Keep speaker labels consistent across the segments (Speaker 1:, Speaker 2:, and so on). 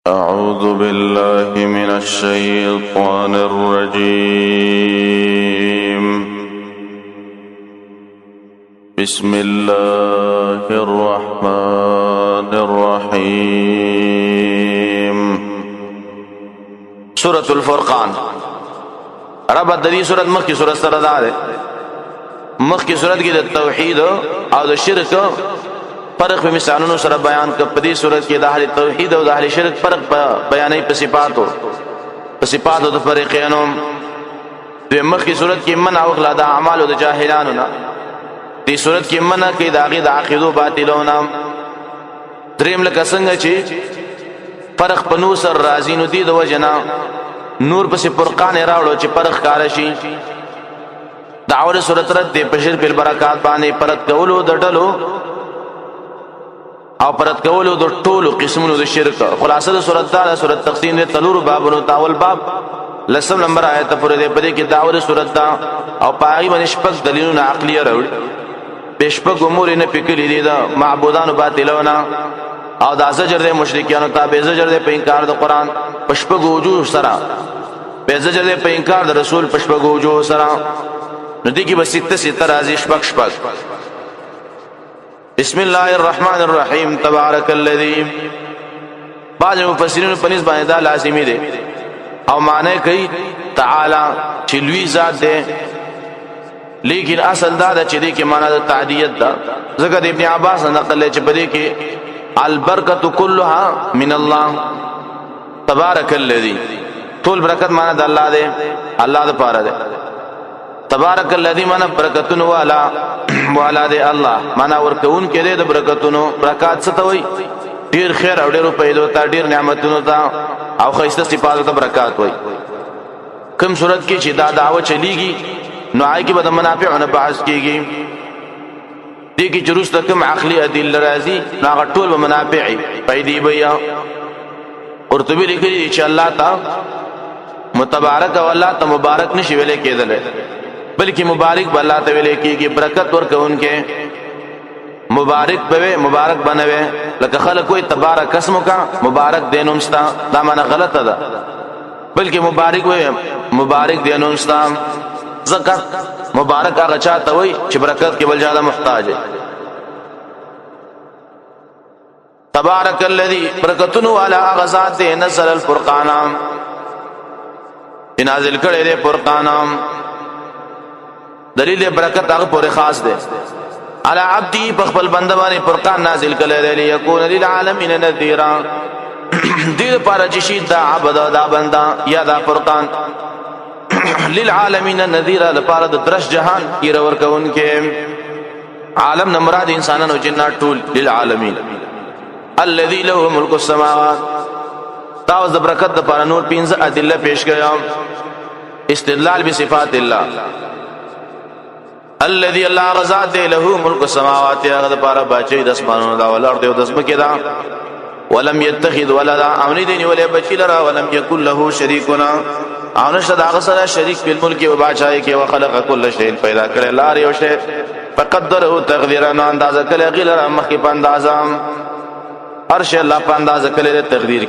Speaker 1: أعوذ بالله من الشيطان الرجيم. بسم الله الرحمن الرحيم. سورة الفرقان رب دې سورۃ مخکې سورۃ سره ده مخکې سورۃ کې د توحید او د شرک فرق په مثالونو سره بیان کړ. په دې صورت کې د اهل توحید او د اهل شرک فرق بیانې په صفاتو د فرقینو. د مخکې صورت کې منع او غلا د اعمالو د جاهلانو نه، دې صورت کې منع کې د هغې د عقیدو باطلونه. دریم لکه څنګه چې فرق په نور سره راځي، نو دې د وجې نه نور پسې فرقان یې راوړو چې فرق ښکاره شي. د اول صورت رد دی په شرک البرکات باندې پرد کولو د ډلو او پرد کولو د ټولو قسمونو د شرک. خلاصه د صورت دا صورت تقسیم دی تلورو بابونو تاول باب 10 نمبر آیت پورې دی. په دې کې داول صورت دا او پای باندې شپږ دلیلونه عقلیه راوړي، په شپږ امور نه پکې دي د معبودانو باطلونه او د زجر د مشرکانو ته، به زجر د په انکار د قران په شپږ وجوه سره، به زجر د په انکار د رسول په شپږ وجوه سره. نو دې کې به ست راځي شپږ. بسم الله الرحمن الرحیم. تبارک الذی، بعض مفسرین په نسبت باندې دا لازمی دی او معنی کوي تعالی چې لوی ذات دی، لیکن اصل دا چې دې کې معنی د تعدیت ده. ځکه د ابن عباس نقل چې په دې کې البرکۃ کلها من الله. تبارک الذی، ټول برکت معنی د الله دی، الله د پاره دی. تبارک الذی معنی برکتونو والا دی الله، معنی ورکون کې دی د برکتونو. برکات څه ته وایي؟ ډیر خیر او ډیر پیدا ته، ډیر نعمتونو ته او خیسته صفات ته برکات وایي. کوم صورت کې چې دا دعوه چلیږي نو آی کې به د منافعونه بحث کیږي. دې کې چې وروسته کوم عقلي ادله راځي نو هغه ټول به منافعي پیدا وي. قرطبي لیکلي چې الله ته متبارک او الله ته مبارک نشي ویل کېدل، بلکې مبارک به الله ته ویل کېږي. برکت ورکوونکې مبارک به مبارک بنوي، لکه خلک وایي تبارک اسمک مبارک دی نوم ستا، دا معنی غلطه ده، بلکې مبارک وایي مبارک دی نوم ستا. ځکه مبارک هغه چاته وایي چې برکت کې بل چاته محتاج دی. تبارک الذی، برکتونو والا هغه ذات دی نزل الفرقان، نازل کړي دی فرقان. دلیل برکت هغه پورې خاص دی. علی عبدی، په خپل بنده باندې فرقان نازل کړي دی، لیکون للعالمین نذیرا، دې لپاره چې شي دا عبد دا بنده یا دا فرقان للعالمین نذیرا، لپاره د درش جهان یې ورکوونکې. عالم نه مراد انسانان او جنات ټول للعالمین. الذی له ملک السماوات، دا اوس د برکت لپاره نور 15 ادله پیش کړم. استدلال بصفات الله. الذي الله غزاد دی له ملک السماوات، هغه د پاره بچی د اسمانونو دا ولر دی او د اسمکه دا. ولم يتخذ ولدا، امن دین ولې بچی لرا. ولم يكن له شریکنا، او نشد هغه سره شریک په ملک او بادشاہي کې. وخلق كل شيء، پیدا کړی لار یو شی. فقدره تقدیرا، اندازه کړی غیر مخکې په اندازه هر شی الله په اندازه کړی تقدیر.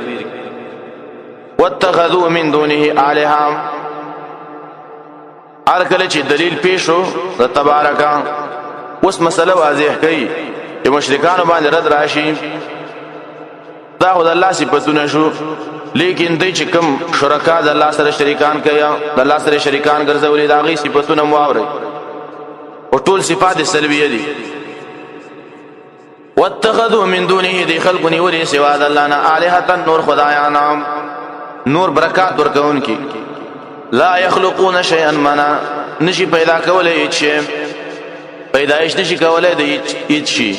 Speaker 1: واتخذوا من دونه آلهة، هر کله چې دلیل پیشو د تبارکا اوس مسله واضح کړي چې مشرکانو باندې رد راشي. دا خو د الله صفاتونه شو، لیکن دوی چې کوم شرکا د الله سره شریکان کوي، د الله سره شریکان ګرځولي، دا غي صفاتونه مو اوري او ټول صفات سلبیه دي. واتخذوا من دونه، دی خلقنی ولی سوا د الله نه الہه، نور خدایان، نور برکات ورکون کی. لا يخلقون شيئا، منا نشي پیدا کولای هیڅ شی، پیدایش نشي کولای د هیڅ شی.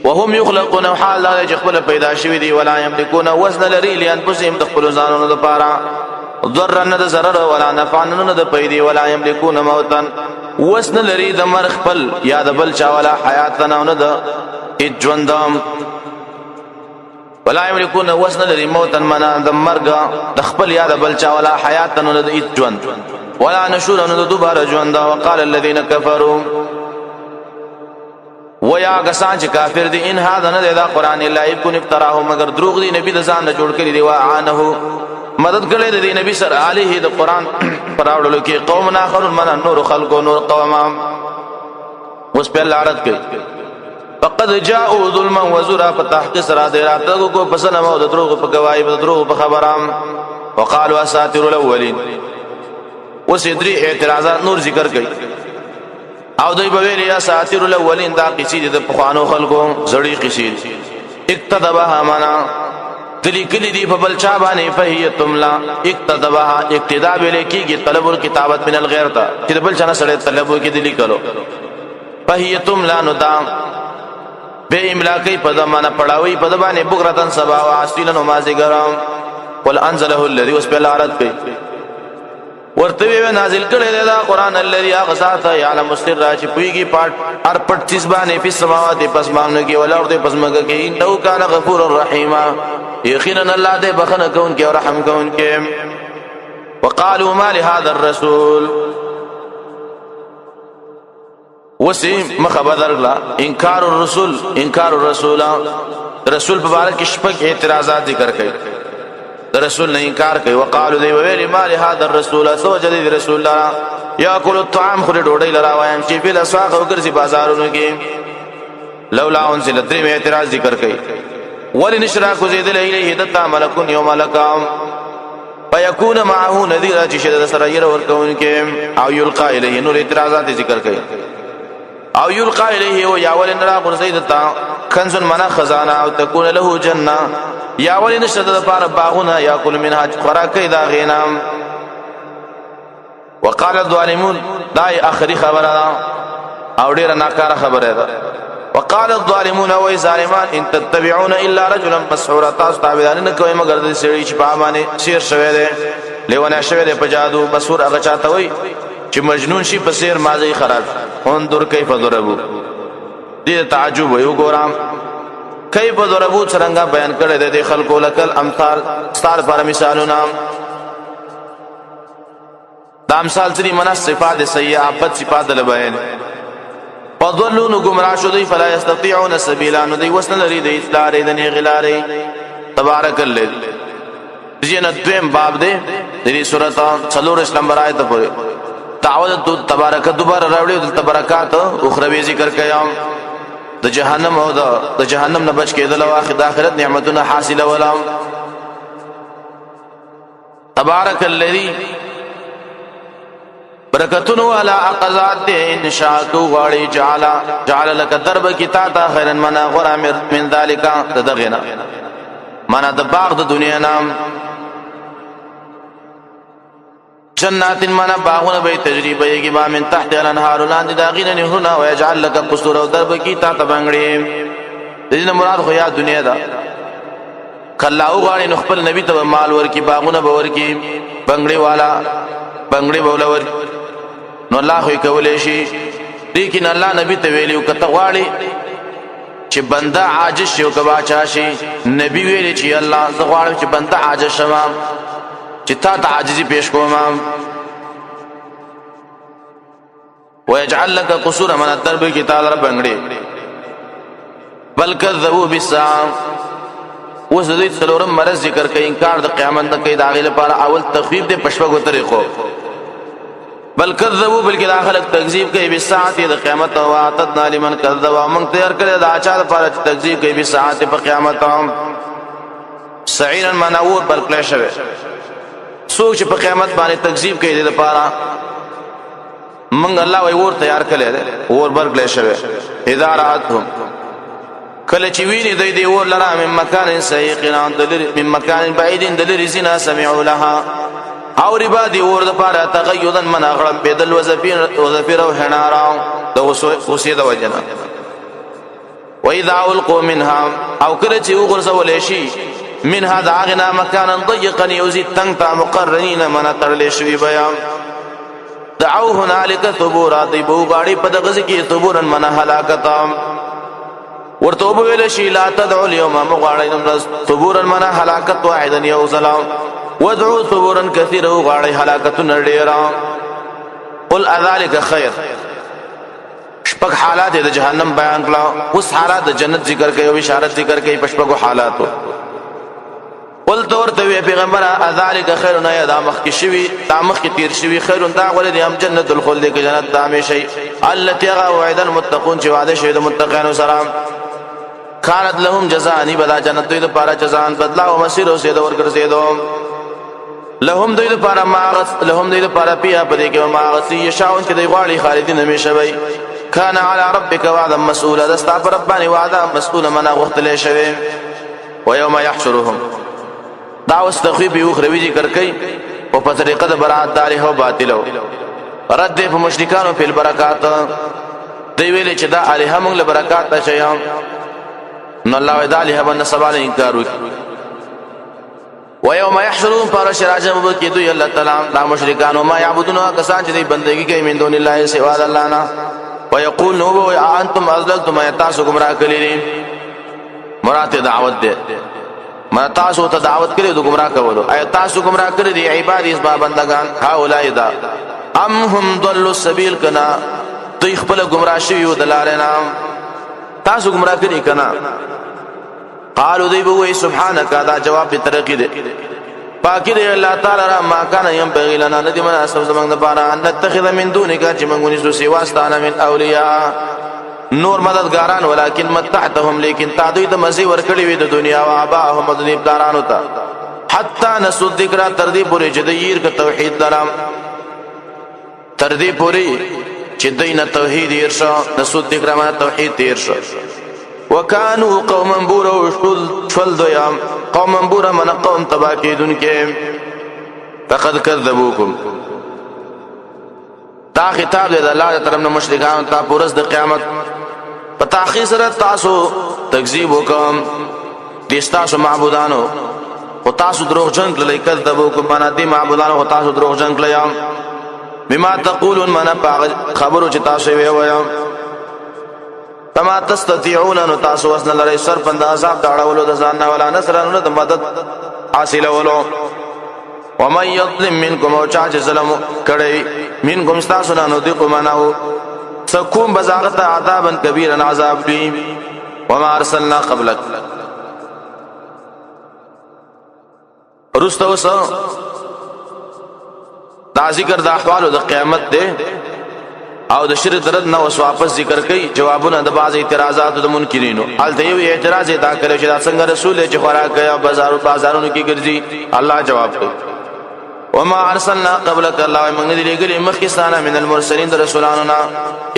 Speaker 1: وهم يخلقون، حال لا خپل پیدا شوی دی. ولا يملكون وزن لري لانفسهم، د خپل ځانونو لپاره ضرر نه د ضرر ولا نفع نه د پیدي. ولا يملكون موتا، وزن لري د مر خپل یا د بل چا، ولا حیات نه د ژوندم. ولا يملكون وزن لري موتا، منا د مرګ د خپل یا د بل چا، ولا حیات نه د ژوند، ولا نشور نه د دوباره ژوند. وقال الذين كفروا، ویا غسان چې کافر دي ان هذا نه دا قران الا يكون افتراه مگر دروغ دي نبی د ځان نه جوړ کړی دی وعانه مدد کړی دی نبی سره علیه د قران پراوړلو کې قوم اخرون من نور خلق نور قوم اوس په لارت کوي فقد جاءوا ظلما وزرا فتحقق سرا دې راته کو پسنه مو د دروغ په گواہی په دروغ په خبرام وقالوا اساطير الاولين وسدري اعتراضات نور ذکر کوي او دوی به ویل یا اساطير الاولين دا قصې د پخوانو خلکو زړی قصې اقتدبها معنا تلی کلی دی په بلچا باندې فهي تملا اقتدبها اقتدا به لیکيږي طلب الكتابت من الغير تا چې بل چا سره طلب کې دي لیکلو فهي تملا نو دا به املا کوي په دمانه پړاوي په دبانې بغرتن سبا او اصیل نماز ګرام قل انزله الذي وسبل عرض کوي ورته وی نازل کړي دا قران الذي اغذات يعلم السر چې پويږي پټ هر پټ چیز باندې په سماوات پس مانو کې ول اور دې پس مګه کې انه کان غفور الرحیم یقینا الله دې بخنه کون کې او رحم کون کې وقالوا ما لهذا الرسول وسی مخبر لا انکار الرسول رسول مبارک شپږ اعتراضات ذکر کړي رسول نه انکار کوي وقالو دی ویل ما لهذا الرسول سوجد رسول الله یاکل الطعام خو ډوډۍ لرا وایم چې په لسواق او ګرځي بازارونو کې لولا انزل درې اعتراض ذکر کوي ول نشراک زید الیه دتا ملکون یوم لکام فیکون معه نذیر چې شد سره ير ورکون کې او یلقا الیه نور اعتراضات ذکر کوي او یلقا الیه او یاول نرا قرزیدتا کنز منا خزانه او تكون له جنہ یا ولین شد پر باغونه یاکل منها خوراکې دا غینام وقال الظالمون دای اخری خبره او ډیر ناکاره خبره ده وقال الظالمون و ظالمان ان تتبعون الا رجلا مسحورا تابعان نه کوي مگر د سړي چې په باندې شیر شوی دی لیونه شوی دی په جادو مسحور هغه چاته وي چې مجنون شي په سیر مازی خراب انظر کیف ضربوا دې تعجب وي وګورم کیف ضربوا څنګه بیان کړی دی خلقو لکل امثال ستار پر مثالونه دا امثال سری من صفات سیئه بد صفات له بیان فضلوا گمراه شو دی فلا یستطيعون سبیلا نو دی وسن لري دی اصلاح دنی غلاره تبارک الذی جن دویم باب دی دی سورۃ څلور نمبر آیت پورې تعوذ تبارک دوباره راوړي د برکات اخروی ذکر کيام د جهنم او د جهنم نه بچ کېدل او آخرت نعمتونه حاصله ولا تبارک الذی برکتون والا اقضات ان شاء غاړي جعل لك درب کتاب خيرا من غرا من ذلك تدغنا معنا د باغ د دنیا نام جنات معنا باغونه به تجربه یږي با من تحت الانهار لاندې داغینه نهرونه او يجعل لك قصور او درب کتاب بنگړي دې مراد خو یا دنیا دا کله او غاړي خپل نبی ته مال ورکی باغونه به ورکی بنگړي والا بنگړي بولور نو الله خو کولې شي لیکن الله نبی ته ویلو کته غواړي چې بنده عاجز شي او کبا چا شي نبی ویلي چې الله زه غواړم چې بنده عاجز شوم چې تا ته عاجزي پیش کوم ويجعل لك قصور من الدرب کتاب رب بنگړي بل كذبوا بالساعه وزدت څلورم مرز ذکر کوي انکار د قیامت نه کوي دا غیله لپاره اول تخفیف د پښپغو طریقو بل كذبوا بلکې داخله تکذیب کوي به ساعت د قیامت او اتدنا لمن كذب ومن تیار کړی دا اچا لپاره تکذیب کوي به ساعت په قیامت سعیرا منور بل کله شوی سوچ په قیامت باندې تکذیب کوي د لپاره من الله وی ور تیار کړی اور بل کله شوی اداراتهم کله چې ویني د دې ور لرا من مکان سیقنا من مکان بعید دل رزنا سمعوا لها او ربا دی ور د پاره تغیدن من غړم بدل وظفیر او حنارا د وسې د وجنا و اذا القوا منها او کله چې وګرځول شي منها داغنا مکان ضيقا يزيد تنتا مقرنين من ترل شوی بیان دعوا هنالك ثبورا دی بو غاړي په دغه کې ثبورن من هلاکتا ورته ویل شي لا تدعوا اليوم مغاړي ثبورا من هلاکت واحدا يوزلام ودعوا ثبورا كثيرا غاړي هلاکت نډيرا قل اذلك خير شپږ شپږ حالات د جهنم بیان کړه اوس حالات د جنت ذکر کوي او اشارت ذکر کوي په شپږ حالاتو ول تور ته پیغمبر ذالک خیر نه دا مخ کی شوی دا مخ کی تیر شوی خیر دا ولدی هم جنت الخلد کی جنت دامه شي التي وعد المتقون چې وعده شوی د متقینو سره كانت لهم جزاء بدا جنت دوی لپاره جزاء بدلا او مسیر او سید ورګرځیدو لهم دوی لپاره ماغس لهم دوی لپاره پیا پدې کې ماغس یشاون چې دوی غواړي خالدین همیشه وي كان على ربك وعدا مسؤولا دستا پر ربانی وعدا مسؤولا منا وختلې شوی ويوم يحشرهم دا واستخفي به اخروی ذکر کوي او په طریقه د برات داري هو باطلو رد په مشرکانو په برکات دی ویل چې دا الها موږ له برکات ته شيام نو الله تعالی باندې سوال انکار وکړي ويوم يحشرون فرش راجم بكيدو الله تعالی دا مشرکان ما يعبدون کسان چې بندگی کوي من دون الله سوا الله نه ويقول نو انتم ازلتم تاسو گمراه کړي مراد دعوت ده ما تاسو ته دعوت کړي د گمراه کولو اي تاسو گمراه کړي دي عباد اسبا بندگان هؤلاء دا ام هم ضلوا السبيل کنا دوی خپل گمراه شوی او دلارنا تاسو گمراه کړي کنا قالوا دی بوئی سبحانك دا جواب دی ترقی دی پاکی دی اللہ تعالی را ما کانا ینبغی لنا ندی من اسم زمان دبارا ان نتخذ من دونکا چی منگونی سو سواستانا من اولیاء نور مددگاران ولیکن متحتهم لیکن تا دوی دا مزی ورکڑی وی دا دنیا و آباهم مدنیب دارانو تا حتی نسو ذکرہ تردی پوری چی دیر کا توحید لرام تردی پوری چی دینا توحید ایرشا نسو ذکرہ من توحید ایرشا وكانوا قوما بورا وشل دویام قوما بورا من قوم تباکیدن کے فقد کذبوکم تا خطاب دے اللہ طرفنا مشرکان تا پورس د قیامت پتا خسرت تاسو تکذیب وکم دستاسو معبودانو او تاسو دروغ جن کړل کذبوکم معنا دی معبودانو او تاسو دروغ جن کړل بما تقولون معنا خبرو چې تاسو وی وایو فما تستطيعون ان تاسو وسن لري سر پند عذاب داړولو د ځان نه ولا نصرانو د مدد حاصلولو ومن يظلم منكم او چا چې ظلم کړي منكم تاسو نه نو دغه مناو سکوم بزاغت عذابا كبيرا عذاب دی وما ارسلنا قبلك رستو سو دا ذکر د احوال د قیامت دی او د شرک درد نو واپس ذکر کوي جوابونه د بعض اعتراضات د منکرینو الته یو اعتراض ادا کړي چې دا څنګه رسول چې خوراک یا بازارونو کې ګرځي الله جواب کوي وما ارسلنا قبلك الله من لګلي مخکستانه من المرسلين رسولاننا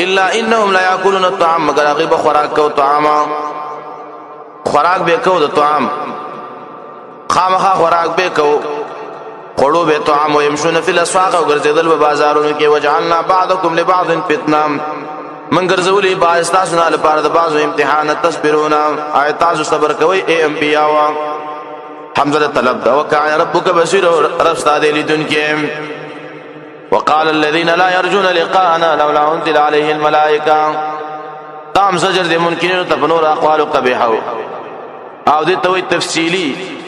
Speaker 1: الا انهم لا ياكلون الطعام مگر غيب خوراک او طعام خوراک به کو د طعام خامخا خوراک به کو قړو به طعام او يمشون في الاسواق او ګرځیدل په بازارونو کې وجعلنا بعضكم لبعض فتنه من ګرځولي بعض تاسو نه لپاره د بعضو امتحان تصبرون آیات تاسو صبر کوي اے انبیاء وا حمزه طلب دا وکعن ربک بصیر رب استاد لیدن کې وقال الذين لا يرجون لقاءنا لولا انزل عليه الملائکه تام زجر د منکرینو ته نور اقوال قبیحه او دې ته تفصیلی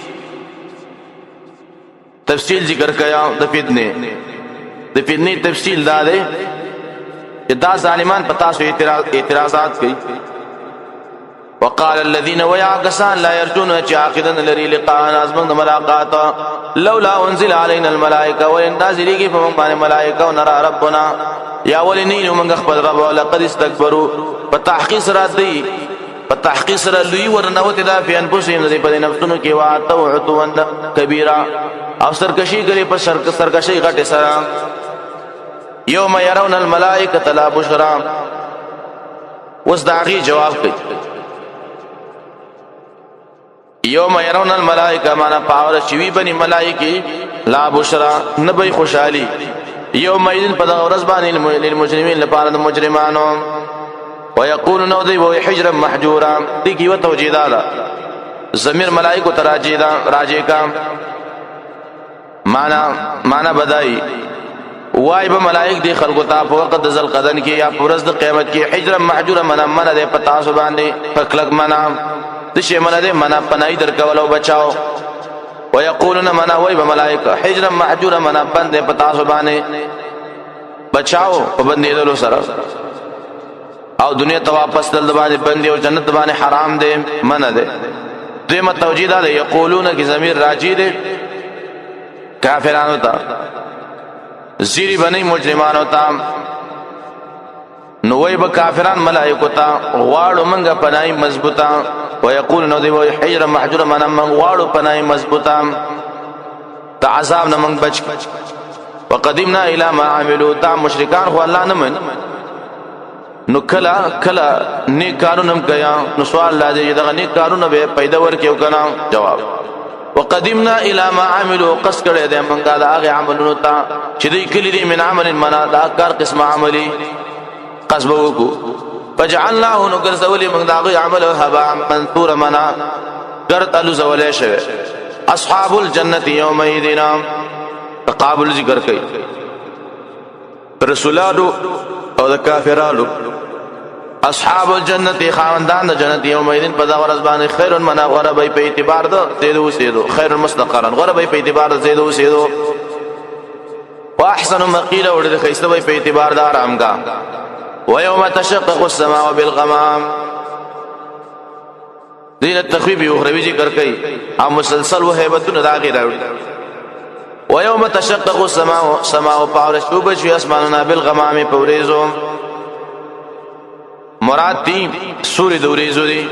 Speaker 1: تفصیل ذکر کیا د فتنه تفصیل دا ده چې دا ظالمان پتا سو اعتراضات کوي وقال الذين ويعكسان لا يرجون عاقدا لري لقاء ازمن ملاقات لولا انزل علينا الملائكه والنازلين فمن بان ملائكه ونرى ربنا يا ولنين من خبر رب ولقد استكبروا بتحقيق رادي پتحقیق سره لوی ورنوت دا فی انفسهم دې په نفسونو کې واتو عتوند کبیره او سرکشي کوي په سرکشي غټه سره یوم يرون الملائکه لا بشرا وصداغي جواب کوي یوم يرون الملائکه معنا پاور شوی بني ملائکه لا بشرا نبي خوشالي یوم اذن په ورځ باندې للمجرمين لپاره د مجرمانو ويقولون ذي وحجرا محجورا دي کی وتوجیدا ضمیر ملائکه تراجیدا راجی کا معنا بدای وای به ملائک دی خلق ته په وخت د ذل قدن کې یا پرز د قیامت کې حجرا محجورا من ده پتا سو باندې پکلک منا د شی من ده منا پنای درکول او بچاو ويقولون منا وای به ملائکه حجرا محجورا منا بند پتا سو باندې بچاو په بندیدلو سره او دنیا ته واپس دل باندې بندي او جنت باندې حرام دي منع دي دیمه توجیه ده یقولون کی ضمیر راجی دي کافرانو ته زیری بنی مجرمانو ته نو وای به کافران ملائکه ته غواړو منګه پنای مضبوطه ويقول نو دی وای حجر محجور من من غواړو پنای مضبوطه ته عذاب نه من بچ وقدمنا الى ما عملوا تا مشرکان خو الله نه من نو کلا نیک کارونه کیا نو سوال لازم دغه نیک کارونه به پیدا ورکیو کنه جواب وقدمنا الى ما عملوا قص کړه دې منګه دا هغه عملونو ته چې دې کلی دې من عمل منا دا کار قسم عملي قصب وکو فجعلناه نغرزولي من داغي عمل هبا منثور منا غرت الو زولې شوه اصحاب الجنه يومئذ تقابل ذکر کوي رسولانو او د کافرانو اصحاب الجنه خاوندان جنت يومئذ په دا ورځ باندې خير من غربي په اعتبار ده زیدو سیدو خير مستقرا غربي په اعتبار زیدو سیدو واحسن مقيل اور د خيسته په اعتبار دا آرامگاه ويوم تشقق السماء بالغمام دین التخویب اخروی ذکر کئی ام مسلسل و حیبتون دا غیر ويوم تشقق السماء پاورش وبشوی اسماننا بالغمام پوریزو مراد دی سوری دوریزو دی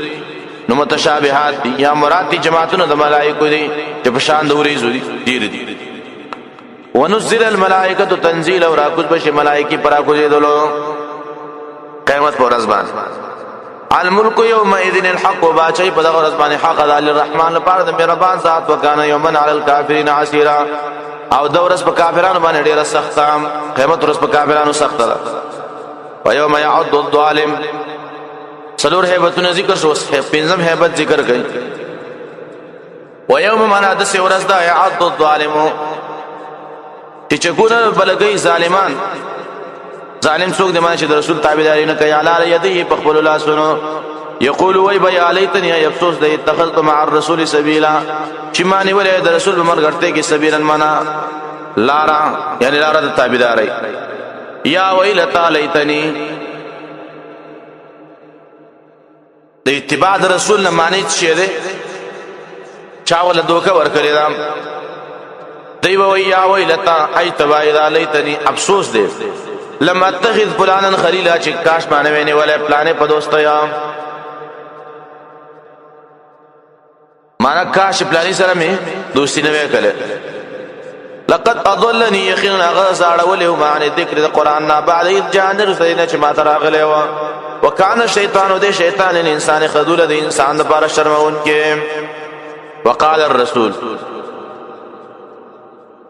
Speaker 1: نو متشابهات دی یا مراد دی جماعتون دا ملائکو دی جب شان دوریزو دی دیر دی ونزل الملائکة تنزیل اور راکوز بشی ملائکی پر آکوزی دلو قیمت پر ازبان الملک یومئذ الحق باچای په دغه ورځ باندې حق د الرحمن لپاره د مهربان ذات وکانه یومن علی الکافرین عسیرا او د ورځ په کافرانو باندې ډیره سخت قیمت ورځ په کافرانو سخت ده و یوم یعض الظالم سلور هیبتونه ذکر شو پنځم هیبت ذکر کړي و یوم معنا د څه ورځ ده یعض الظالم چې چګونه بلګي ظالمان ظالم څوک دی چې د رسول تابعداري نه کوي علی یده په خپل الله سنو یقول وای بیا علیتنی افسوس دی اتخذت مع الرسول سبیلا چې معنی ولې د رسول مرګرته کې سبیلا معنا لارا یعنی لارا د تابعداري یا ویلتا لیتنی د اتباع د رسول نه معنی څه دی چا ول دوکه ورکړی دا دی وای یا ویلتا ایتبا اذا لیتنی افسوس دی لما اتخذ فلانا خلیلا چې کاش باندې ویني ولې پلانې په دوستو یا معنا کاش پلانې سره مې دوستی نه وکړه لقد اضلني يقينا غزا ولو معنی ذکر د قران نه بعد اذ جان رسینا چې ما تراغله و وکانه شیطان د شیطان الانسان خذول د انسان لپاره شرمون کې وقال الرسول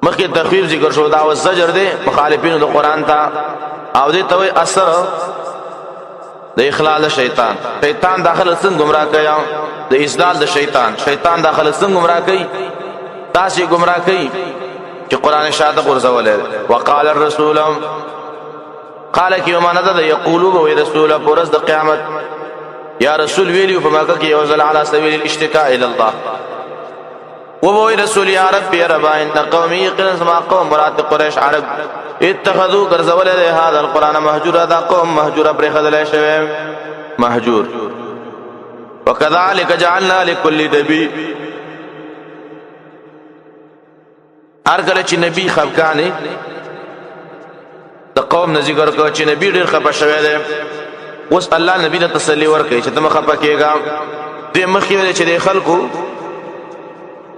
Speaker 1: مخکې تخفیف ذکر شو دا او زجر دی مخالفینو د قران ته او دې ته اثر د اخلال شیطان شیطان داخله څنګه گمراه کیا د اسدال د شیطان داخله څنګه گمراه کوي تاسو گمراه کوي چې قران شاته ورزولې وقال الرسول قال کی وما نذ یقولوا و رسول پرز د قیامت یا رسول ویلیو په مکه کې یوزل علی سبیل الاشتکاء الى الله وبوي رسول يا رب يا رب ان قومي قرن ما قوم مراد قريش عرب اتخذوا غرزول هذا القران مهجورا دا قوم مهجورا پر خدل شوه مهجور وكذلك جعلنا لكل نبي ارګل چې نبی خفقانه د قوم نه ذکر کو چې نبی ډیر خپه شوه دی اوس الله نبی ته تسلی ورکړي چې تم خپه کېګا دې مخې چې د خلکو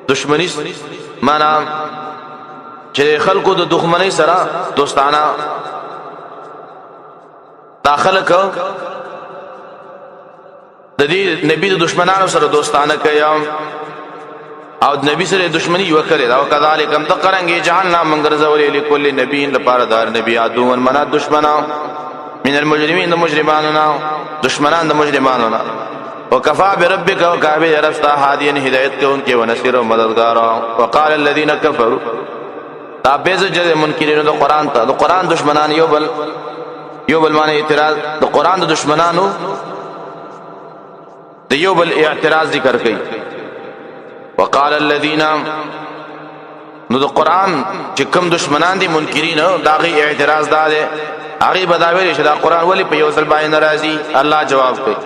Speaker 1: دشمنی معنا چې خلکو د دښمنۍ سره دوستانه داخله کو د دې نبی د دشمنانو سره دوستانه کوي او د نبی سره دشمنی وکړي او کذالک هم تقرنګي جعلنا منغرزول لكل نبي لپاره دار نبی ادو من دشمنا من المجرمين د مجرمانو دشمنان د مجرمانو وكفى بربك وكافي رفتا هاديا هدايت کو ان کے ونصير و مددگار وقال الذين كفروا تابز جد منکرین د قران ته د قران دشمنان یو بل معنی اعتراض د قران د دشمنانو د یو بل اعتراض ذکر کړي وقال الذين نو د قران چې کوم دشمنان دي منکرین دا غي اعتراض ده هغه بداوی چې دا قران ولی په یو ځل باندې ناراضي. الله جواب کوي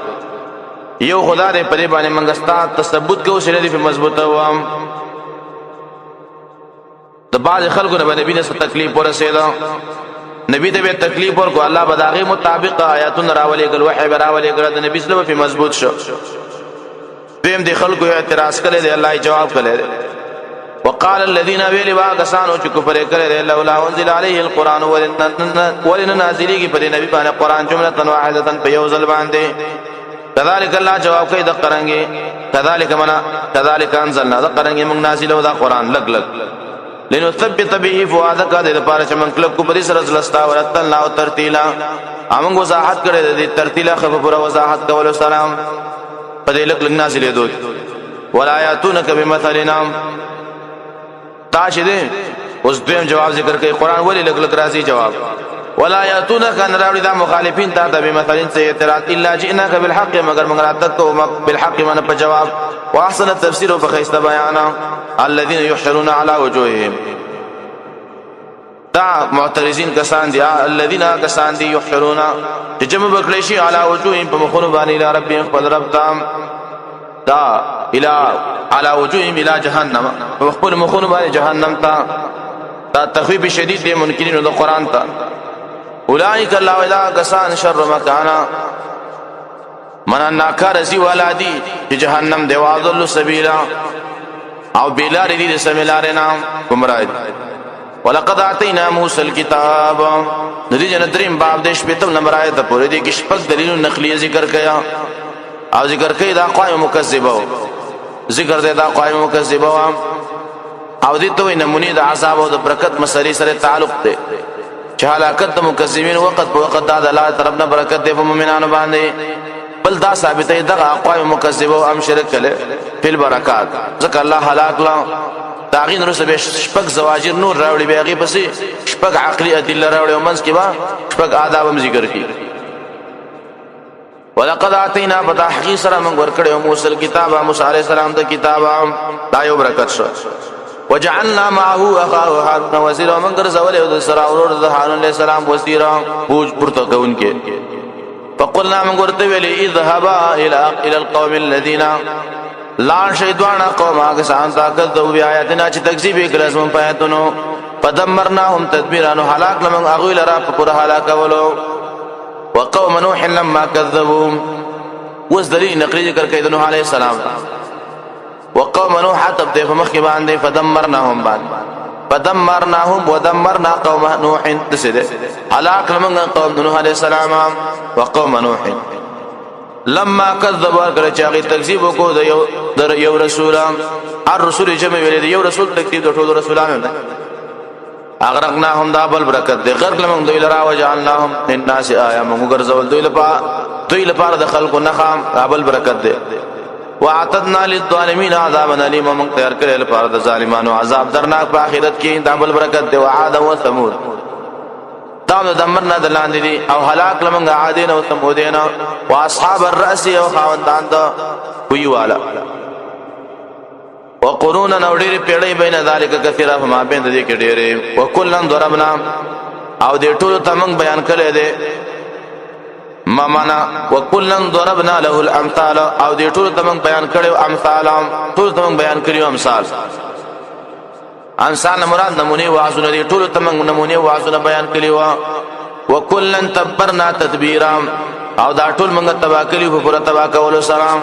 Speaker 1: یو خدا دې په دې باندې منګستا تثبوت کو سره دې په مضبوطه وام. د بعض خلکو نه نبی نه تکلیف ورسېدا، نبی ته به تکلیف ورکو، الله بداغه مطابق آیاتونه راولې ګل وحی راولې ګل د نبی سره په مضبوط شو. دیم دې خلکو اعتراض کړي دې الله جواب کړي. وقال الذين ویل واغسانو چې کفر کړي لولا انزل عليه القران ولن نازلېږي پر نبی باندې قران جمله واحده په یو ځل باندې. كذلك الله جواب کوي د قرانګي كذلك انزلنا د قرانګي موږ نازلو دا قران لګ لګ لنثبت به فؤادك د لپاره چې موږ کلک کو پر سر زلستا ورتلنا او ترتیلا موږ وضاحت کړي د ترتیلا خف پر وضاحت کول سلام په دې لګ لګ نازلې دوی. ولا ياتونك بمثلنا تاش دې اوس دیم جواب ذکر کوي قران ولی لګ لګ راځي جواب. ولا ياتونك ان راوړي دا مخالفین ته به مثلا سے اعتراض الا جئناك بالحق مگر موږ راتکو بالحق من په جواب. واحسن التفسير وفخيست بيانا الذين يحشرون على وجوههم دا معترضین کسان دي الذين کسان دي يحشرون جمع بکړي شي على وجوههم په مخونو باندې الى ربهم خپل رب تام دا الى على وجوههم الى جهنم په خپل مخونو باندې جهنم تا دا تخویب شدید دي منکرین د قران ته. اولئک الله اذا کسان شر مکانا من ناکار زی ولادی جهنم دی واذل سبیلا او بلار دي سمیلارنا گمراه. ولقد اتینا موسی الكتاب ندی جنتریم باب دیش پیتم نمبر آیت پورې دي کې شپږ دلیل نقلی ذکر کیا او ذکر کړي دا قائم مکذبه ذکر دی دا قائم مکذبه او دې ته نمونه د عذاب او د برکت مسلې سره تعلق دی چې هلاکت د مکذبین وخت په وخت د الله طرف نه برکت دی په مؤمنانو باندې. بل دا ثابت دی دغه اقوام مکذبه هم شرک کړي په برکات ځکه الله هلاک لا تاغین رسبه شپږ زواجر نور راوړي بیاغي پسې شپږ عقلي ادله راوړي او منځ کې با شپږ آداب هم ذکر کړي. ولقد اتینا فتحقیق سره موږ ورکړو موسی الكتاب موسی علیہ السلام ته کتاب دا یو برکت شو. وجعلنا معه اخاه هارون وزيرا من غرزول او سرا اور هارون علیہ السلام وزيرا بوج پرته کوونکې. فقلنا من ورته ویلي اذهبا الى القوم الذين لا شيطان قوم هغه سان طاقت او آیاتنا چې تکذیب کړل من پاتونو فدمرناهم تدبيرا هلاك لمن اغوی لرا پر هلاك ولو. وقوم نوح لما كذبوا وذلين نقري ذکر کوي نوح عليه السلام. وقوم نوح تبدي فمخي باندې فدمرناهم فدمرناهم ودمرنا قوم نوح تسد هلاك لمن قوم نوح عليه السلام. وقوم نوح لما كذبوا كرچاغي تکذیب کو د یو رسول الرسول جمع ویل یو رسول تکذیب د ټول رسولانو نه اغرقناهم دا بل برکت دی غرق لمن دوی لرا وجعلناهم للناس آیا موږ ګرځول دوی لپاره د خلکو نخام بل برکت دی. واعتدنا للظالمين عذابا اليما من تیار کړل لپاره د ظالمانو عذاب درناک په آخرت کې دا بل برکت دی. وعاد و ثمود دا دمرنا دلاندې دي او هلاك لمن عادین او ثمودین واصحاب الراس او خاوندان د ویوالا وقرونا نوډير پیړې بین ذالک کثیره فما بین دې کې ډېرې وکلن ضربنا او دې ټول تمنګ بیان کړل دي ما معنا وکلن ضربنا له الامثال او دې ټول تمنګ بیان کړو امثال ټول تمنګ بیان کړو امثال مراد نمونه واعظونه دي ټول تمنګ نمونه واعظونه بیان کړو. وکلن تبرنا تدبیرا او دا ټول موږ تبا کړو په پوره تبا کولو سلام.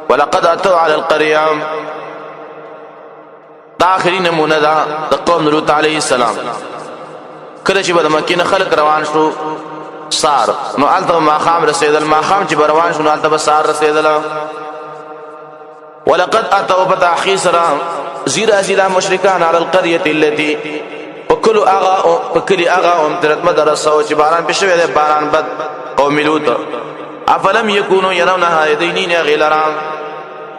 Speaker 1: ولقد اتوا على القريه اخري نمونه دا د قوم لوط عليه السلام. کله چې د مکې نه خلک روان شو سار نو الته ما خام رسیدل ما خام چې روان شو الته سار رسیدل. ولقد اتوا بتاخيسرا زيرا مشركان على القريه التي وكل اغا امترت مدرسه چې باران بشوي ده باران بد قوم لوط افلم يكونوا يرونها يدينين غيلران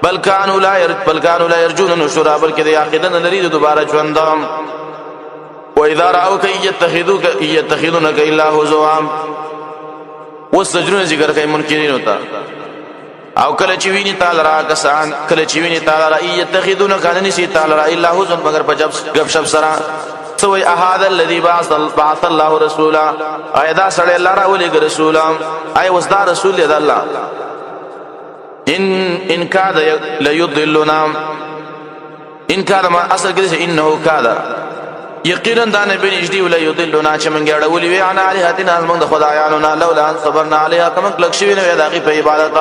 Speaker 1: بل كانوا لا يرجون نشورا بلکې د عقیدن لري دوباره ژوندم. واذا راوك يتخذونك الا هزوا وسجرون ذکر کوي منکرین ہوتا او کله چې ویني تعالی را کسان کله چې ویني تعالی را يتخذونك ان نسي تعالی را الا هزوا مگر په غب شپ سره سوی احد الذي بعث الله رسولا ایدا سړی الله را ولېږه رسولا ای وسدا رسول دی الله ان کاد ليضلنا ان کاد ما اصل کې انه کاد یقینا دا نبی نږدې ولا یضلنا چې مونږ اړولې وی انا الهاتنا موږ د خدایانو نه لولا ان صبرنا عليها کما کلک شوی نه داغي په عبادت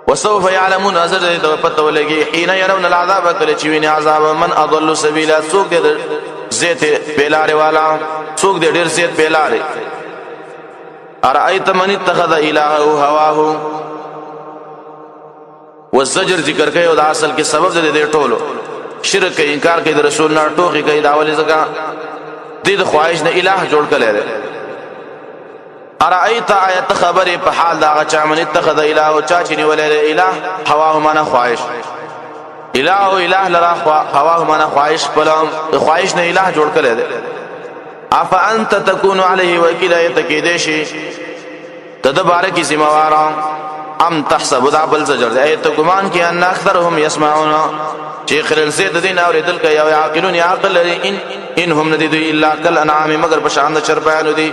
Speaker 1: وسوف يعلمون ازر دې پته ولګي حين يرون العذاب کله چې ویني عذاب من اضل سبيلا څوک دې زيت بیلاره والا څوک دې ډېر زيت بیلاره ارایت من اتخذ الهه هواه والزجر ذکر کوي او د اصل کې سبب دې ټولو شرک کوي انکار کوي د رسول نه ټوکی کوي دا ولې ځکه د خواهش نه الہ جوړ کړي لري ارایت ایت خبره په حال دا چا من اتخذ الہ او چا چې نیولې الہ هوا معنا خواهش الہ او الہ لرا هوا معنا خواهش بلم خواهش نه الہ جوړ کړي لري اف انت تكون عليه وكيلا يتكيدشي تدبار کی ذمہ وارا ام تحسب ذا بل زجر ایت ګمان کی ان اکثرهم يسمعون چې خلل زید دین اوریدل کوي او عاقلون عقل لري ان هم ندید الا کل انعام مگر بشان د چرپانو دي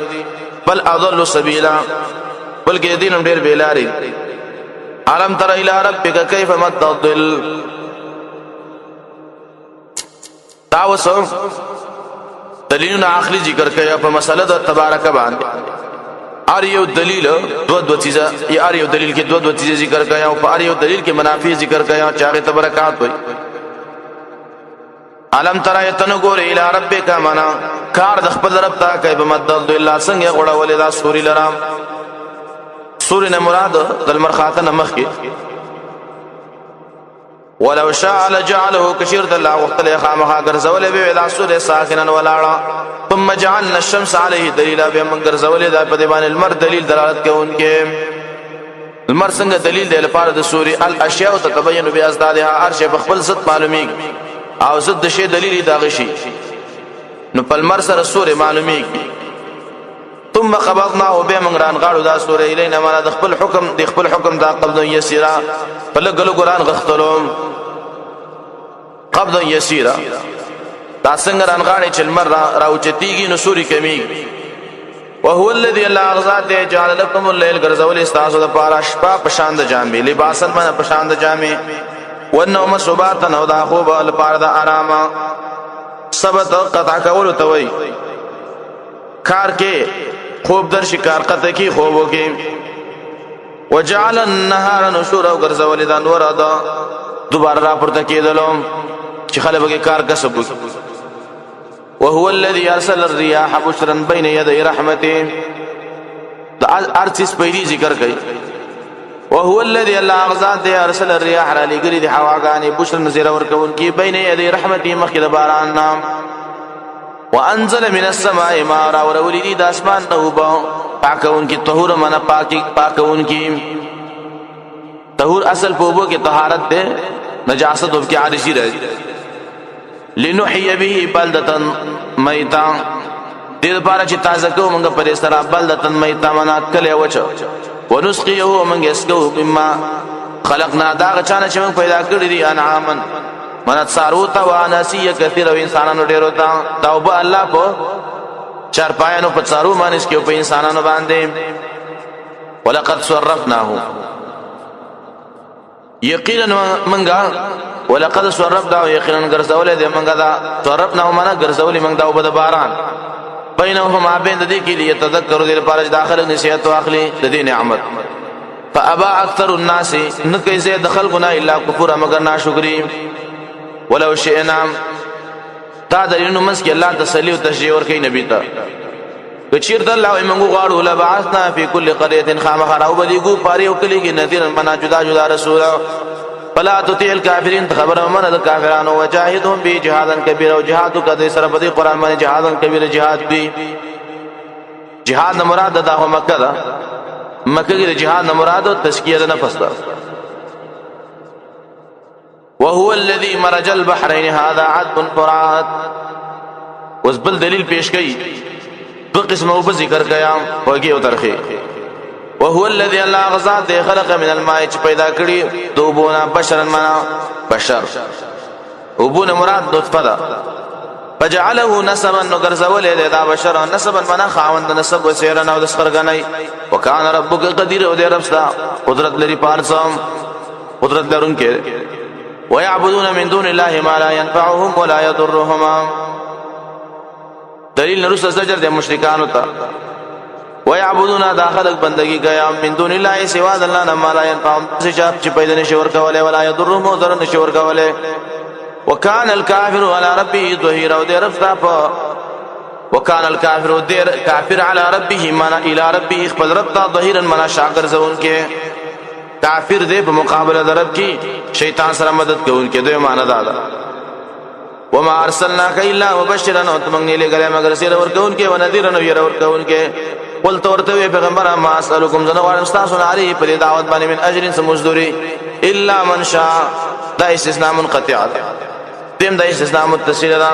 Speaker 1: بل اضل سبیلا بلکې دینم ډیر بیلاری علم تر الى ربک کیف متضل تاسو دلیلونه عقلی ذکر کوي په مسله د تبارک باندې ار یو دلیل دو چیزه یا ار یو دلیل کې دو چیزه ذکر کوي او په ار یو دلیل کې منافی ذکر کوي او چاغه تبرکات وي علم ترى يتنغور الى ربك منا کار د خپل رب ته کوي بمدد الله څنګه غړه ولې دا سوري لرام سوري نه مراد د مرخاتنه مخ کې ولو شاء لجعله كثير الله وختل خامخا غرزول به دا سوري ساكنا ولاړه ثم جعلنا الشمس عليه دليلا به من غرزول دا په دیوان المر دلیل دلالت کوونکې المر څنګه دلیل دی لپاره د سوري الاشیاء تتبين بازدادها ارش په خپل ذات معلومي او زد شی دلیل دا غشي نو پلمر سره سورې معلومي ثم قبضناه بمنغران غاړو دا سورې الینا ما د خپل حکم دا قبض یسیرا فلګلو قران غختلوم قبض یسیرا دا څنګه ران غاړي چې المر راوچتيږي نو سوري کمی وهو الذي الله غزاد جعل لكم الليل غرزول استاسو د پارا شپه پشان د جامې لباسن من پشان د جامې والنوم صباتا او دا خوب لپاره د آرام سبت قطع کول توي کار کې خوب در شکار قطع کی خوبو کې وجعل النهار نشورا او غرزول د انور ادا دوباره را پورته کېدلم چې خلک به کار کسب وهو الذي ارسل الرياح بشرا بين يدي رحمته دا ارتس پیری ذکر کوي وهو الذي الله غزاد ارسل الرياح را لګري دي هواګانې بشر نذیر ورکون کی بین یدی رحمتي مخکې د باران نام وانزل من السماء ماء را ورولي د اسمان نو با پاکون کی طهور منا پاکون کی طهور اصل پوبو کی طهارت ده نجاست وب کی عارضی راځي لنحيي به بلدة ميتا دې لپاره چې تازه کوو موږ پر سره بلدة ميتا منا کله وچ ونسقيه من يسقو مما خلقنا دا چانه چې موږ پیدا کړی دي انعاما من تصاروت واناسيه كثير انسانانو ډیرو تا توبه الله په چار پایانو په څارو مانس کې په انسانانو باندې ولقد صرفناه یقینا منګه ولقد صرفناه یقینا ګرځولې دې منګه دا صرفناه معنا ګرځولې منګه دا وبد باران بینهما بین دې کې لري تذکر دې لپاره داخله نصیحت واخلي د دې نعمت فابا اکثر الناس نکي زه دخل غنا الا کفر مگر ناشکری ولو شئنا تا دینو مس کې الله تسلی او تشجيع ور کوي نبی ته کچیر د الله ایمنګو غاړو لا بعثنا فی کل قريه خامخ راو بلیګو پاره او کلی کې نذیر منا جدا جدا رسول فلا تطيع الكافرين خبر من الكافرون وجاهدهم بجهادا كبيرا وجهاد قد سر بدی قران باندې جهادا كبيرا جهاد دی جهاد مراد د مکه ده مکه کې جهاد مراد تزکیه د نفس ده وهو الذي مرج البحرين هذا عذب فرات وزبل دلیل پیش کړي دو قسمه په ذکر کیا وږي او ترخی وهو الذي الله غزاد خلق من الماء چې پیدا کړي دوبونه بشرن منا بشر وبونه مراد نطفه ده فجعله نسبا نو ګرځولې دا بشر نسبا منا خاوند نسب وسیرن او د سرګنای وکانه ربک قدیر او دې رب ستا قدرت لري پارسم قدرت لرونکې ويعبدون من دون الله ما لا ينفعهم ولا يضرهم دلیل نرس زجر د مشرکانو ته ويعبدون داخل بندگی گیا من دون الله سوا الله ما لا ينفعهم چې پیدا نشي ورکوله ولا يضرهم ضرر نشي ورکوله وكان الكافر على ربه ظهيرا ودير رب وكان الكافر دير كافر على ربه من الى ربه خپل رب ته ظهيرا من شاکر زون کې کافر دې په مقابله درب کې شیطان سره مدد کوونکې دوی معنا دا وما ارسلناك الا مبشرا وتمنى لغلا مگر سیر ورکوونکې ونذيرا وير ورکوونکې قل تورته پیغمبر ما اسالكم زنوار استاسن عليه پر دعوت باندې من اجر سمزدوري الا من شاء دا استثناء منقطع تم دا استثناء متصل ده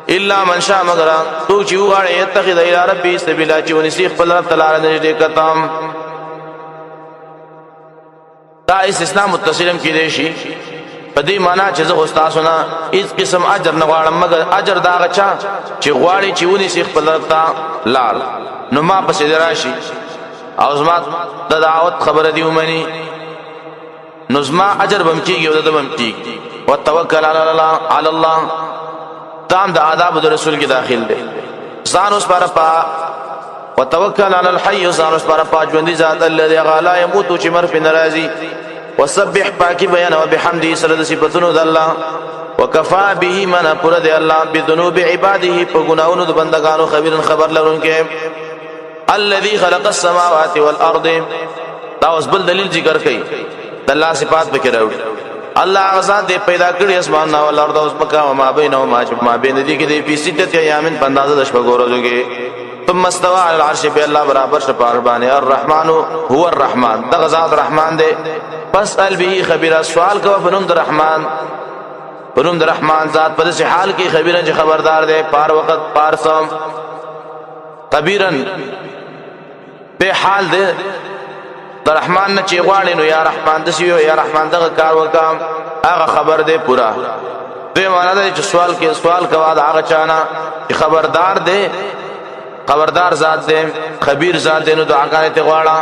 Speaker 1: الا من شاء مگر تو چې وغاړي يتخذ الى ربي سبيلا چې ونسيخ په رب تعالی دې کتام دا استثناء متصلم کې دي شي په دې معنا چې زه استادونه هیڅ قسم اجر نه غواړم مگر اجر دا غچا چې غواړي چې ونسيخ په رب تعالی لار نو ما پسې راشي او زما د دعوت خبره دی ومني نو زما اجر بم کیږي او د بم کیږي وتوکل علی الله تام د آداب د رسول کې داخل دي ځان اوس پر پا وتوکل علی الحي ځان اوس پر پا ژوندۍ ذات الذي لا يموت چې مر په ناراضي وسبح پاکي بیان او بحمدي سره د صفاتونو د الله وکفا به من پر د الله بذنوب عباده په ګناونو د بندگانو خبر لرونکي الذي خلق السماوات والارض دا اوس بل دلیل ذکر کړي د الله صفات به کړو الله غزاد دې پیدا کړی اسمان او الارض اوس مکه او ما بینهما ما بین دې کې دې په سته ایامن پندازه د شپږ ورځو کې ثم استوى على العرش به الله برابر شپار باندې الرحمن هو الرحمن دا غزاد رحمان دې پس ال به خبير سوال کو فنم در رحمان فنم در رحمان ذات په دې حال کې خبير چې خبردار دې پار وخت پار سم خبيرن به حال دې در رحمان نه چې غواړي نو یا رحمان دسیو یا رحمان دغه کار وکام هغه خبر دې پورا به معنا دې چې سوال کوا دا هغه چانا چې خبردار دې خبردار ذات دې خبير ذات دې نو دعاګانې ته غواړه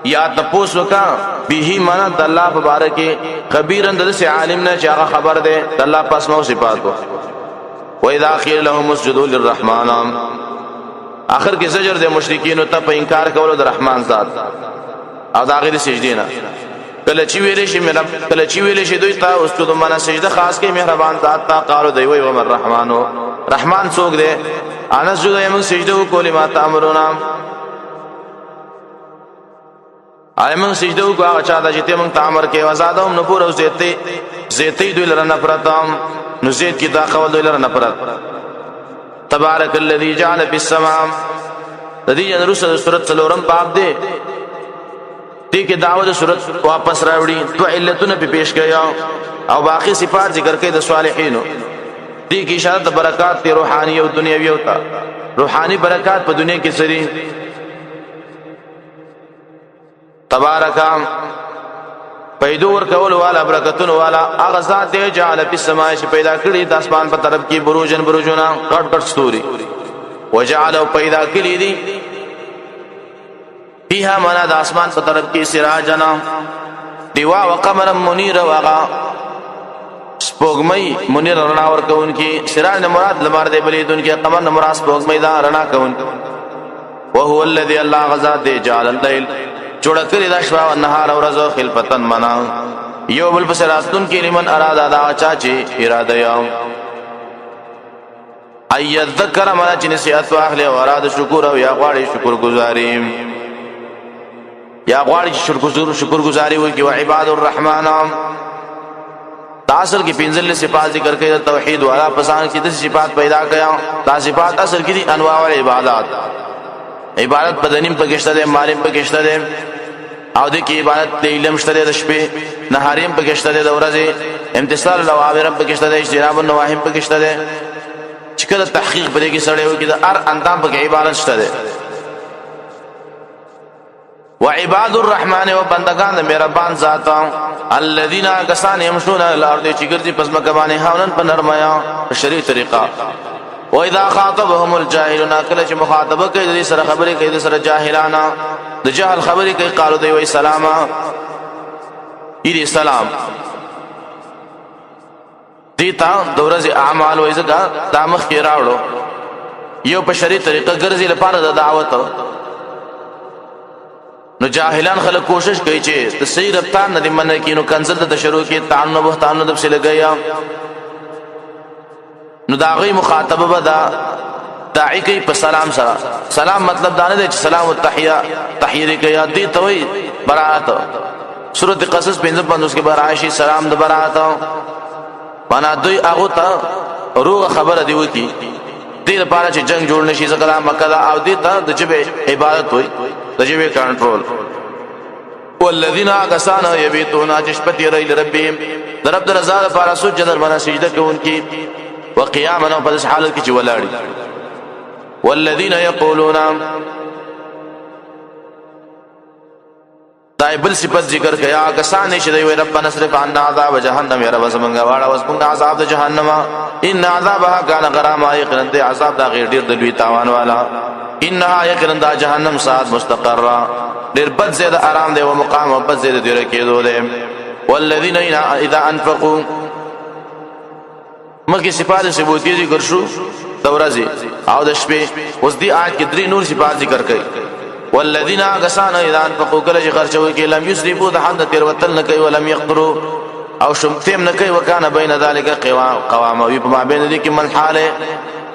Speaker 1: یا تپوس وکا به معنا د الله مبارک خبيرن دې عالم نه چې هغه خبر دې د الله پس مو صفاتو و اذا قيل لهم اسجدوا للرحمن اخر کې زجر د مشرکین ته په انکار کولو د رحمان ذات او دا غیر سجدی نه کله چې ویلې شي مې کله چې ویلې شي دوی ته اوس ته معنا سجده خاص کې مهربان ذات تا قالو دی وي عمر رحمانو رحمان څوک دی انس جو یم سجده وکولې ما تامرونا ايمن سجده وکړه هغه چا د چې موږ تامر کې آزادوم نو پور او زيتي دوی لره نفرتام نو زيت کې دا قول دوی لره نفرت تبارك الذي جعل في السماء د دې انرسه سورۃ څلورم باب دی دې کې دعوت صورت واپس راوړي تو علتونه په پیش کړیا او باقی صفات ذکر کړي د صالحینو دې کې اشاره د برکات ته روحاني او دنیوي او تا روحاني برکات په دنیا کې سری تبارک پیدا ور کول والا برکتون والا هغه ذات دې جعل فی السماء چې پیدا کړی د اسمان په طرف کې بروجونه کټ کټ ستوري وجعل پیدا کړی دي فيها منا د اسمان په طرف کې سراجنا دیوا وقمر منیر واغا سپوږمۍ منیر رڼا ورکوونکی سراج نه مراد لمر دی بلې دن کې قمر نه مراد سپوږمۍ دا رڼا کوونکی وهو الذي الله غزا دې جعل الليل جوړ کړی دا شپه او نهار او ورځ خلفتن منا یو بل پس راستون کې لمن اراده دا چا چې اراده یو اي ذکر منا چې نصیحت واخلې او اراده شکر او یا غواړي شکر گزاري یا غواړي شکر گزاري وکي او عباد الرحمن اصل کې پنځل صفات ذکر کړي د توحید والا پسان کې د صفات پیدا کړي دا صفات اصل کې دي انواع العبادت عبادت بدنیم پکشته ده مالیم پکشته ده او د کی عبادت د علم شته د شپې نهاریم پکشته ده د ورځې امتثال الاوامر پکشته ده اجتناب النواهی پکشته ده چې کله تحقیق بده کې سره وي کې د هر اندام په عبادت شته ده وعباد الرحمن وبندگان مهربان ذات الذين كسان يمشون على الارض چې ګرځي پس مکه باندې هاونن په نرمیا شریع طریقه واذا خاطبهم الجاهلون کله چې مخاطبه کوي د سره خبرې کوي د سره جاهلانا د جهل خبرې کوي قالو دی وای سلاما ایری سلام دیتا دورز اعمال وای زګه دامخ کې راوړو یو په شریع طریقه ګرځي لپاره د دعوت نو جاهلان خلک کوشش کوي چې د صحیح رفتار نه دی منه کینو کنزل د شروع کې تعن او بهتان د څه لګیا نو دا غي مخاطبه بدا داعی کوي په سلام سره سلام مطلب دا نه دی چې سلام او تحیه کوي دي توي برات سورۃ قصص 55 کې براشي سلام د برات معنا دوی هغه ته روغ خبره دی وتی دې لپاره چې جنگ جوړ نشي ځکه مکه دا او دې ته د جبه عبادت وي د جبه کنټرول والذین اغسان یبیتون جشپتی ری لربهم رب در رضا لپاره سجد درمنه سجده کوونکی وقیاما او په حالت کې چې ولاړی والذین یقولون دایبل صفت ذکر کیا کسان چې دوی ربنا اصرف عنا عذاب جهنم یا رب زمونږه واړه وسمږه عذاب د جهنم ان عذابها كان غراما یقینا د عذاب دا غیر ډیر د لوی تاوان والا انها یقینا د جهنم ساعت مستقر ډیر بد زید آرام دی او مقام او بد زید دی کېدو دی والذین اذا انفقوا مکه صفات ثبوتی ذکر شو دورازي او د شپې اوس دی آیت کې درې نور صفات ذکر کړي والذین غسان اذا انفقوا کله چې خرچوي کې لم یسرفوا د حد تیر وتل نه کوي ولم يقتروا او شمتم نه کوي وکانه بین ذلك قوام وي په ما بین دي کې من حاله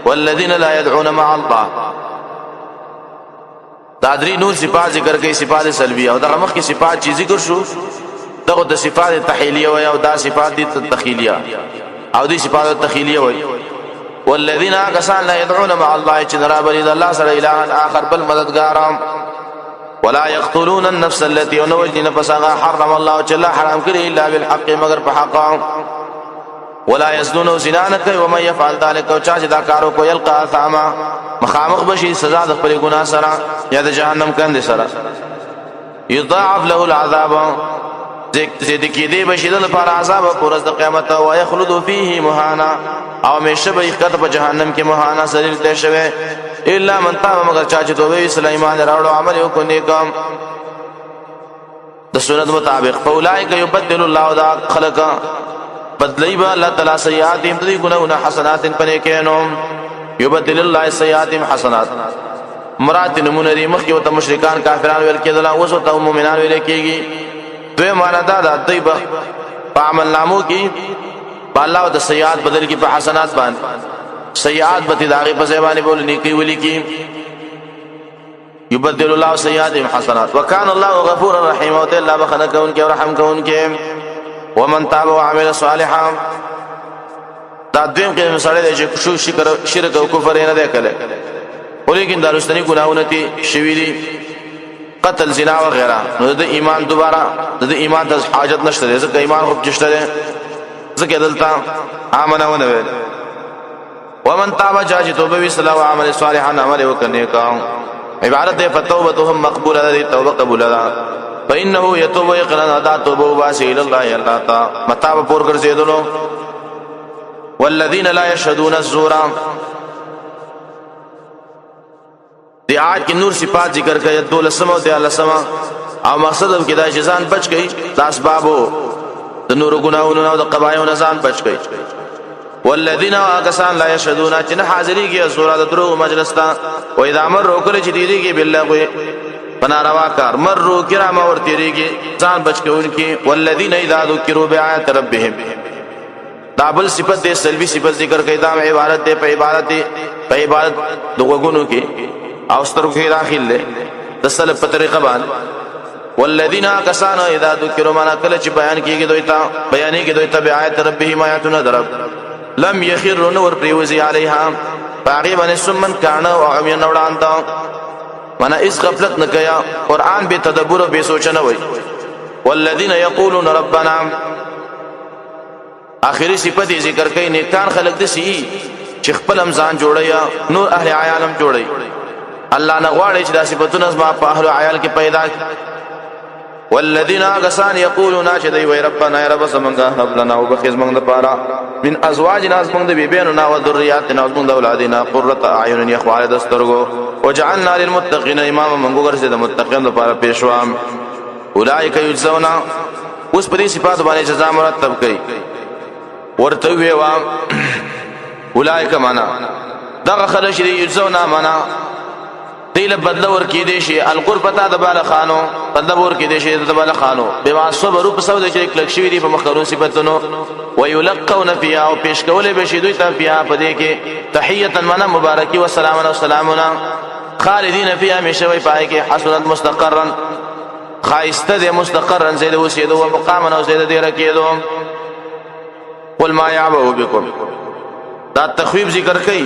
Speaker 1: والذین لا يدعون مع الله دا درې نور صفات ذکر کوي صفات سلبیه او دغه مخ کې صفات چې ذکر شو دغه د صفات تحیلیه او دا صفات دي تخیلیه او دي صفات تخیلیه وي والذین غسان لا يدعون مع الله چنرا بل الله سره اله اخر بل مددگارام ولا يقتلون النفس التي ونوجن فسغا حرم الله جل حرام کړی الا بالحق مگر په حق ولا يزنون زنانك ومن يفعل ذلك او چا چې دا کارو کو يلقى اثاما مخامخ بشي سزا د خپل ګناه سره یا د جهنم کندې سره يضاعف له العذاب زید کی دی بشي د لپاره عذاب پرز د قیامت او يخلد فيه مهانا او مشه به اخته په جهنم کې مهانا سلیل ته شوه الا من تاب مگر چا چې توبه سليمان راوړو عمل یو کو نیکم د سنت مطابق فاولائک یبدل الله ذا خلق بدلی با الله تعالی سیئاتهم ذی گناہ حسنات پنه کینو یبدل الله سیئاتهم حسنات مراد نمونه دی مخ یو ته مشرکان کافرانو ول کېدل او وسو ته مؤمنان ول کېږي دوی معنا دا دوی په عمل نامو کې الله د سیئات بدل کی په حسنات باندې سیئات به داغه په زبانه بول نیکی ولي کی یبدل الله سیئاتهم حسنات وکانه الله غفور رحیم او ته الله بخنه کون کې او رحم کون کې ومن تاب وعمل صالحا دا دیم کې مثال دی چې شرک او کفر نه دی کله ولیکن دارستنی ګناونه دي شوی دي قتل زنا وغيرها نو د ایمان دوباره د ایمان د حاجت نشته ځکه ایمان خو پچشته ځکه دلته امنه ونه ویل ومن تاب جاء توبه وصلاه وعمل صالحا عمل وکنه کا عبارت فتوبتهم مقبوله دي توبه قبوله ده فانه يتوب يقرن ادا توبه واسي الى الله الله تا متاب پور ګرځیدلو والذين لا يشهدون الزور دی آیت کې نور صفات ذکر کړي دولسم او دیالسم او مقصد کې دا چې ځان بچ کړي د اسبابو د نور ګناہوں او د قبایحو نه ځان بچ کړي والذین اکسان لا یشهدون چې حاضری کې سورہ د درو مجلس تا و اذا مر وکړي چې دیږي کې بالله فناروا کار مرو کرام اور تیریږي ځان بچ کړي والذین اذا ذکروا بآیات ربهم دابل صفت دې سلبی صفت ذکر کړي دا عبارت دې په عبادت دغه غونو کې او سترګو کې داخل له د سلف په طریقه باندې والذین کسان اذا ذکروا ما کله چې بیان کیږي دوی ته بیاات ربهم آیاتنا درب لم يخروا نور پریوزی علیها باغی باندې سمن کانه او عمین وړاندو منا اس غفلت نه کیا قران به تدبر او به سوچ نه وای والذین یقولون ربنا اخری صفت ذکر کین نیکان خلق دي سي چې خپل امزان جوړیا نور اهل عالم جوړي الله نه غواړي چې د صفاتونو ما په اهل عیال کې پیدا والذین آغسان یقولون شدی وی ربنا یا رب سمنگا هب لنا وبخز من دپارا من ازواجنا ازمن ببیننا وذریاتنا ازمن اولادنا قرة اعین یخوال دسترگو وجعلنا للمتقین امام منگو گرسید متقین دپارا پیشوام اولئک یجزون اس پدی صفات باندې جزاء مرتب کړي ورته ویوا اولئک معنا دغه خلک چې یجزون معنا دیل بدل ور کې دي شي القربتا د بالخانو بدل ور کې دي شي د بالخانو بما صبر په سود کې کلک شوی دي په مخکرو صفاتونو ويلقون فيها او پیش کول به شي دوی ته فيها په دې کې تحیه معنا مبارکي و سلام و سلامنا خالدین فيها مشوي پای کې حسنت مستقرا خایسته دې مستقرا زید وسیدو او مقاما او زید دې رکیدو قل ما يعبو بكم دا تخویب ذکر کړي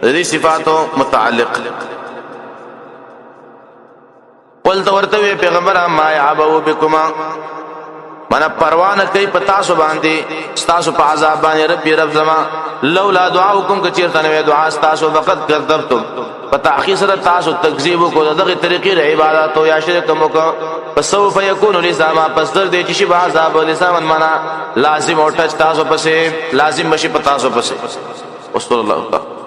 Speaker 1: دې صفاتو متعلق قل تورتوی پیغمبر ما يعبو بكما منا پروانه کوي پتا سو باندې تاسو په عذاب باندې رب زما لولا دعاؤکم کچیرته نو دعا تاسو وقت کذبتم فتاخیر سره تاسو تکذیب کو دغه طریقې عبادت او یا شرک مکو فسوف يكون لزاما پس در دې چې به عذاب لزاما منا لازم او ټچ تاسو پسې لازم بشي پتا سو پسې وصلی الله